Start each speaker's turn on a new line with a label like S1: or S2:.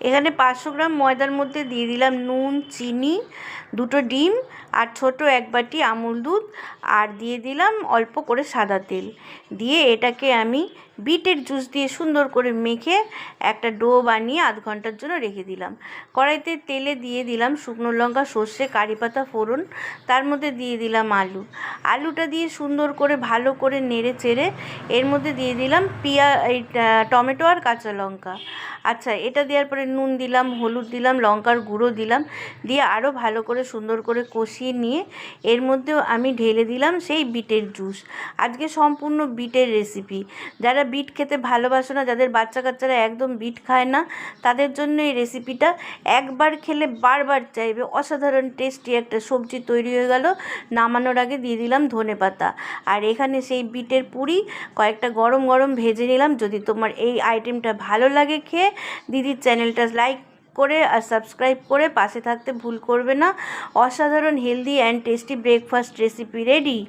S1: এখানে 500 গ্রাম ময়দার মধ্যে দিয়ে দিলাম নুন, চিনি, 2টো ডিম আর ছোট 1 বাটি আমুল দুধ, আর দিয়ে দিলাম অল্প করে সাদা তেল। দিয়ে এটাকে আমি বিটের জুস দিয়ে সুন্দর করে মেখে একটা ডো বানিয়ে আধ ঘন্টার জন্য রেখে দিলাম। কড়াইতে তেলে দিয়ে দিলাম শুকনো লঙ্কা, সর্ষে, কারি পাতা ফোড়ন, তার মধ্যে দিয়ে দিলাম আলুটা দিয়ে সুন্দর করে ভালো করে নেড়ে চেড়ে এর মধ্যে দিয়ে দিলাম টমেটো আর কাঁচা লঙ্কা। আচ্ছা, এটা দেওয়ার পরে নুন দিলাম, হলুদ দিলাম, লঙ্কার গুঁড়ো দিলাম, দিয়ে আরও ভালো করে সুন্দর করে কষিয়ে নিয়ে এর মধ্যেও আমি ঢেলে দিলাম সেই বিটের জুস। আজকে সম্পূর্ণ বিটের রেসিপি। যারা বিট খেতে ভালোবাসে না, যাদের বাচ্চা কাচ্চারা একদম বিট খায় না, তাদের জন্য এই রেসিপিটা একবার খেলে বারবার চাইবে। অসাধারণ টেস্টি একটা সবজি তৈরি হয়ে গেল। নামানোর আগে দিয়ে দিলাম ধনেপাতা। আর এখানে সেই বিটের পুরি কয়েকটা গরম গরম ভেজে নিলাম। যদি তোমার এই আইটেমটা ভালো লাগে খেয়ে, দিদির চ্যানেলটা লাইক করে আর সাবস্ক্রাইব করে পাশে থাকতে ভুল করবে না। অসাধারণ healthy and tasty breakfast recipe ready.